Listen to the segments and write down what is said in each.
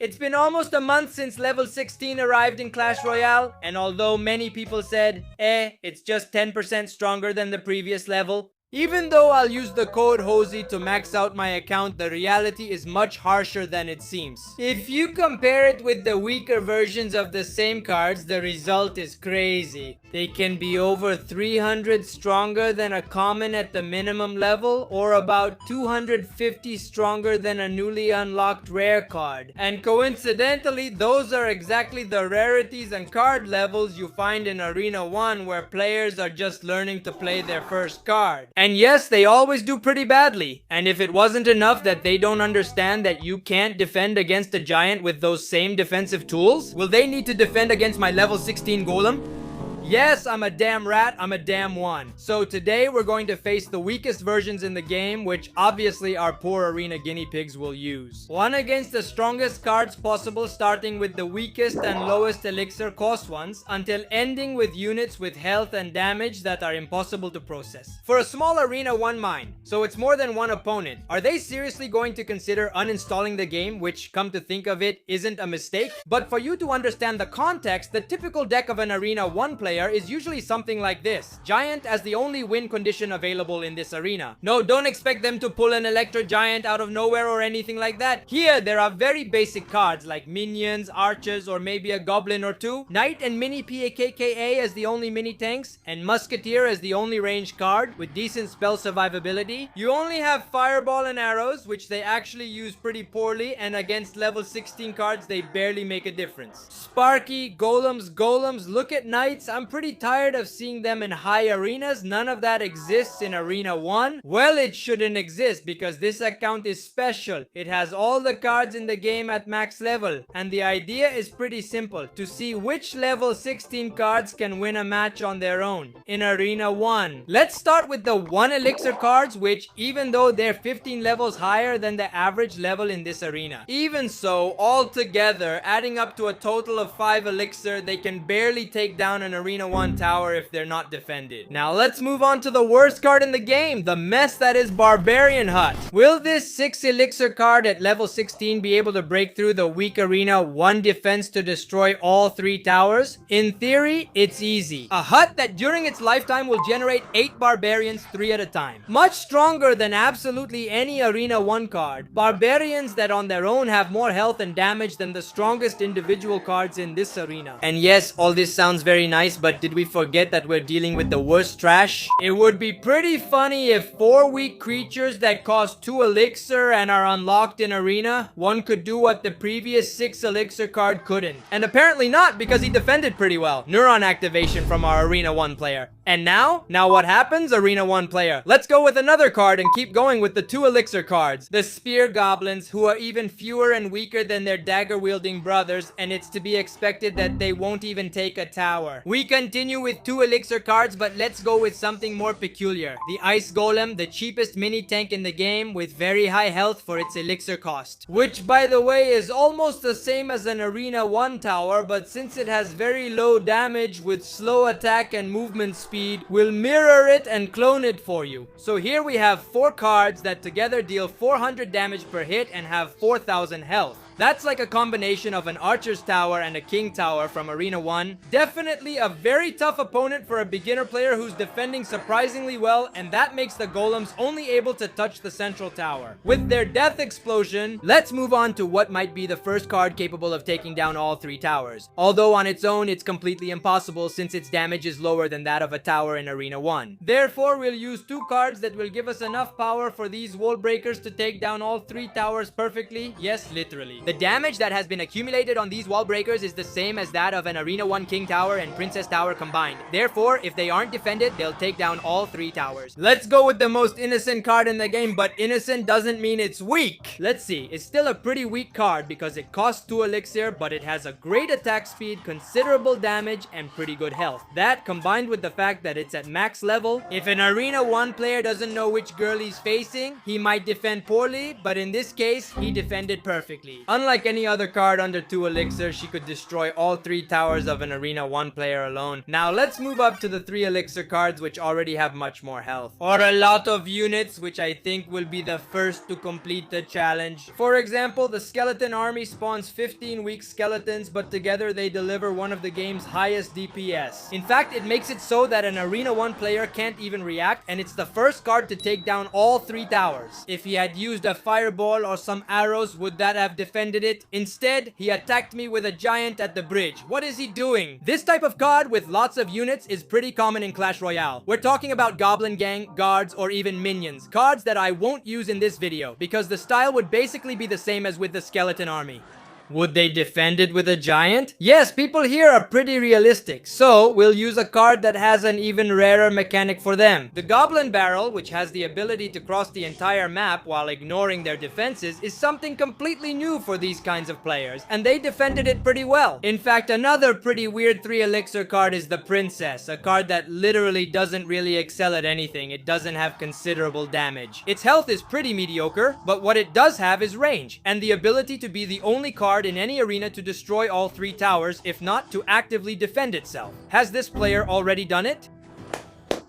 It's been almost a month since level 16 arrived in Clash Royale, and although many people said, it's just 10% stronger than the previous level, even though I'll use the code HOSY to max out my account, the reality is much harsher than it seems. If you compare it with the weaker versions of the same cards, the result is crazy. They can be over 300 stronger than a common at the minimum level, or about 250 stronger than a newly unlocked rare card. And coincidentally, those are exactly the rarities and card levels you find in Arena 1, where players are just learning to play their first card. And yes, they always do pretty badly. And if it wasn't enough that they don't understand that you can't defend against a giant with those same defensive tools, will they need to defend against my level 16 golem? Yes, I'm a damn rat, I'm a damn one. So today we're going to face the weakest versions in the game, which obviously our poor arena guinea pigs will use. One against the strongest cards possible, starting with the weakest and lowest elixir cost ones, until ending with units with health and damage that are impossible to process. For a small arena 1 mine, so it's more than one opponent, are they seriously going to consider uninstalling the game, which, come to think of it, isn't a mistake? But for you to understand the context, the typical deck of an arena 1 player is usually something like this. Giant as the only win condition available in this arena. No, don't expect them to pull an Electro Giant out of nowhere or anything like that. Here, there are very basic cards like minions, archers, or maybe a goblin or two. Knight and mini PKKA as the only mini tanks, and Musketeer as the only ranged card with decent spell survivability. You only have Fireball and arrows, which they actually use pretty poorly, and against level 16 cards, they barely make a difference. Sparky, golems, look at Knights. I'm pretty tired of seeing them in high arenas. None of that exists in Arena 1. Well, it shouldn't exist because this account is special. It has all the cards in the game at max level. And the idea is pretty simple. To see which level 16 cards can win a match on their own in Arena 1. Let's start with the 1 elixir cards, which even though they're 15 levels higher than the average level in this arena. Even so, all together, adding up to a total of 5 elixir, they can barely take down an Arena 1 tower if they're not defended. Now let's move on to the worst card in the game, the mess that is Barbarian Hut. Will this 6 elixir card at level 16 be able to break through the weak arena 1 defense to destroy all 3 towers? In theory, it's easy. A hut that during its lifetime will generate 8 barbarians 3 at a time. Much stronger than absolutely any Arena 1 card. Barbarians that on their own have more health and damage than the strongest individual cards in this arena. And yes, all this sounds very nice, but did we forget that we're dealing with the worst trash? It would be pretty funny if 4 weak creatures that cost 2 elixir and are unlocked in arena, one could do what the previous 6 elixir card couldn't. And apparently not, because he defended pretty well. Neuron activation from our Arena 1 player. And now what happens, Arena 1 player? Let's go with another card and keep going with the 2 elixir cards. The Spear Goblins, who are even fewer and weaker than their dagger-wielding brothers, and it's to be expected that they won't even take a tower. We continue with 2 elixir cards, but let's go with something more peculiar. The Ice Golem, the cheapest mini tank in the game with very high health for its elixir cost. Which, by the way, is almost the same as an Arena 1 tower, but since it has very low damage with slow attack and movement speed, we'll mirror it and clone it for you. So here we have 4 cards that together deal 400 damage per hit and have 4,000 health. That's like a combination of an Archer's Tower and a King Tower from Arena 1. Definitely a very tough opponent for a beginner player who's defending surprisingly well, and that makes the Golems only able to touch the central tower. With their Death Explosion, let's move on to what might be the first card capable of taking down all 3 towers. Although on its own, it's completely impossible since its damage is lower than that of a tower in Arena 1. Therefore, we'll use 2 cards that will give us enough power for these wall breakers to take down all 3 towers perfectly. Yes, literally. The damage that has been accumulated on these wall breakers is the same as that of an Arena 1 King Tower and Princess Tower combined. Therefore, if they aren't defended, they'll take down all 3 towers. Let's go with the most innocent card in the game, but innocent doesn't mean it's weak. Let's see, it's still a pretty weak card because it costs 2 elixir, but it has a great attack speed, considerable damage, and pretty good health. That, combined with the fact that it's at max level, if an Arena 1 player doesn't know which girl he's facing, he might defend poorly, but in this case, he defended perfectly. Unlike any other card under 2 Elixir, she could destroy all 3 towers of an Arena 1 player alone. Now let's move up to the 3 Elixir cards which already have much more health. Or a lot of units, which I think will be the first to complete the challenge. For example, the Skeleton Army spawns 15 weak skeletons, but together they deliver one of the game's highest DPS. In fact, it makes it so that an Arena 1 player can't even react, and it's the first card to take down all 3 towers. If he had used a fireball or some arrows, would that have defended it? Instead, he attacked me with a giant at the bridge. What is he doing? This type of card with lots of units is pretty common in Clash Royale. We're talking about Goblin Gang, guards, or even minions. Cards that I won't use in this video, because the style would basically be the same as with the Skeleton Army. Would they defend it with a giant? Yes, people here are pretty realistic, so we'll use a card that has an even rarer mechanic for them. The Goblin Barrel, which has the ability to cross the entire map while ignoring their defenses, is something completely new for these kinds of players, and they defended it pretty well. In fact, another pretty weird 3 Elixir card is the Princess, a card that literally doesn't really excel at anything. It doesn't have considerable damage. Its health is pretty mediocre, but what it does have is range, and the ability to be the only card in any arena to destroy all 3 towers, if not to actively defend itself. Has this player already done it?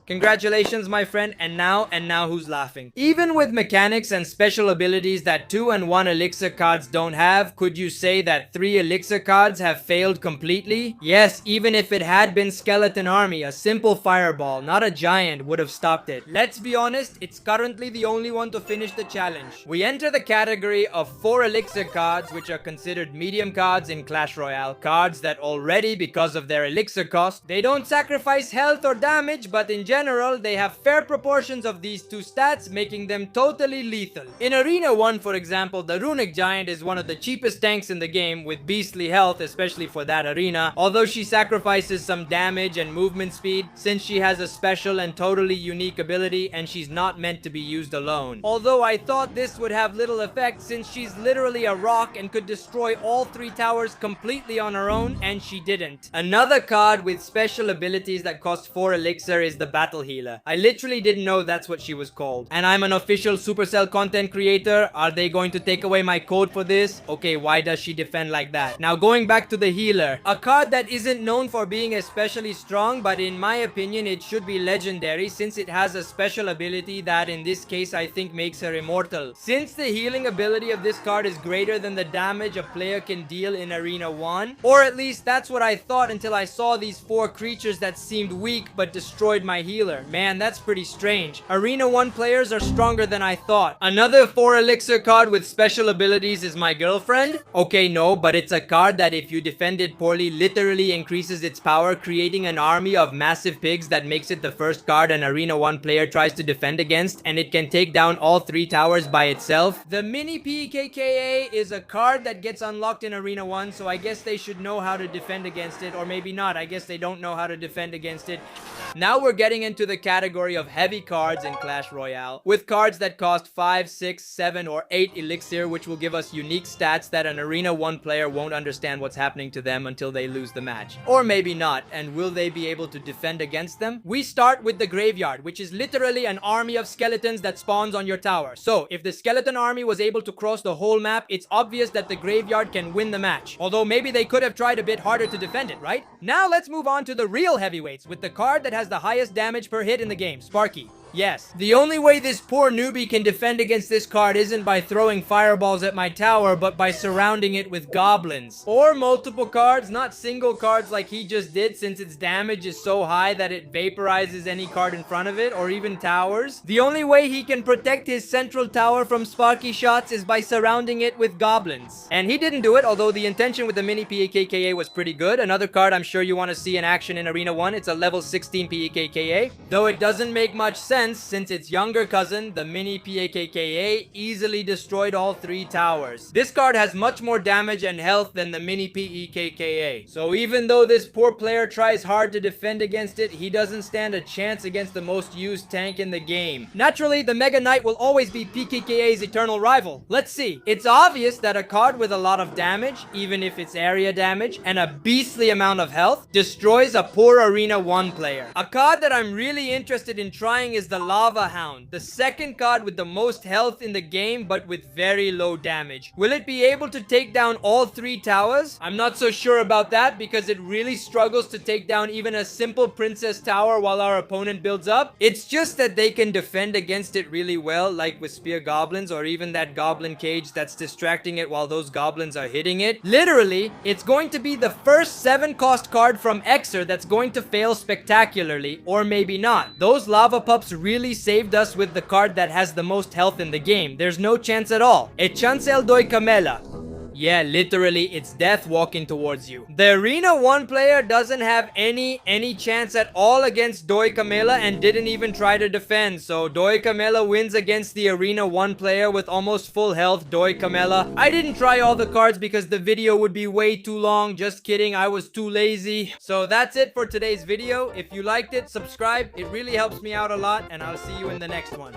Congratulations, my friend, and now who's laughing? Even with mechanics and special abilities that 2 and 1 Elixir cards don't have, could you say that 3 Elixir cards have failed completely? Yes, even if it had been Skeleton Army, a simple fireball, not a giant, would have stopped it. Let's be honest, it's currently the only one to finish the challenge. We enter the category of 4 Elixir cards, which are considered medium cards in Clash Royale. Cards that already, because of their Elixir cost, they don't sacrifice health or damage, but in general, they have fair proportions of these 2 stats, making them totally lethal. In Arena 1, for example, the Runic Giant is one of the cheapest tanks in the game with beastly health, especially for that arena, although she sacrifices some damage and movement speed since she has a special and totally unique ability and she's not meant to be used alone. Although I thought this would have little effect since she's literally a rock and could destroy all 3 towers completely on her own, and she didn't. Another card with special abilities that cost 4 Elixir is the Battle Healer. I literally didn't know that's what she was called. And I'm an official Supercell content creator. Are they going to take away my code for this? Okay, why does she defend like that? Now going back to the healer. A card that isn't known for being especially strong, but in my opinion it should be legendary since it has a special ability that in this case I think makes her immortal. Since the healing ability of this card is greater than the damage a player can deal in Arena 1, or at least that's what I thought until I saw these 4 creatures that seemed weak but destroyed my healer. Man, that's pretty strange. Arena 1 players are stronger than I thought. Another 4 Elixir card with special abilities is my girlfriend. Okay, no, but it's a card that if you defend it poorly literally increases its power, creating an army of massive pigs that makes it the first card an Arena 1 player tries to defend against, and it can take down all 3 towers by itself. The Mini PKKA is a card that gets unlocked in Arena 1, so I guess they should know how to defend against it, or maybe not. I guess they don't know how to defend against it. Now we're getting into the category of heavy cards in Clash Royale, with cards that cost 5, 6, 7, or 8 Elixir, which will give us unique stats that an Arena 1 player won't understand what's happening to them until they lose the match. Or maybe not, and will they be able to defend against them? We start with the Graveyard, which is literally an army of skeletons that spawns on your tower. So, if the Skeleton Army was able to cross the whole map, it's obvious that the Graveyard can win the match. Although maybe they could have tried a bit harder to defend it, right? Now let's move on to the real heavyweights, with the card that has the highest damage per hit in the game, Sparky. Yes, the only way this poor newbie can defend against this card isn't by throwing fireballs at my tower, but by surrounding it with goblins. Or multiple cards, not single cards like he just did, since its damage is so high that it vaporizes any card in front of it, or even towers. The only way he can protect his central tower from Sparky shots is by surrounding it with goblins. And he didn't do it, although the intention with the Mini PKKA was pretty good. Another card I'm sure you want to see in action in Arena 1, it's a level 16 PKKA. Though it doesn't make much sense since its younger cousin, the Mini PKKA, easily destroyed all 3 towers. This card has much more damage and health than the Mini PKKA. So even though this poor player tries hard to defend against it, he doesn't stand a chance against the most used tank in the game. Naturally, the Mega Knight will always be PKKA's eternal rival. Let's see. It's obvious that a card with a lot of damage, even if it's area damage, and a beastly amount of health, destroys a poor Arena 1 player. A card that I'm really interested in trying is the Lava Hound, the second card with the most health in the game but with very low damage. Will it be able to take down all 3 towers? I'm not so sure about that because it really struggles to take down even a simple princess tower while our opponent builds up. It's just that they can defend against it really well, like with spear goblins or even that goblin cage that's distracting it while those goblins are hitting it. Literally, it's going to be the first 7-cost card from Elixir that's going to fail spectacularly, or maybe not. Those lava pups really saved us with the card that has the most health in the game. There's no chance at all. E chance el doi camela. Yeah, literally, it's death walking towards you. The Arena 1 player doesn't have any chance at all against Doi Camela and didn't even try to defend. So Doi Camela wins against the Arena 1 player with almost full health Doi Camela. I didn't try all the cards because the video would be way too long. Just kidding, I was too lazy. So that's it for today's video. If you liked it, subscribe. It really helps me out a lot, and I'll see you in the next one.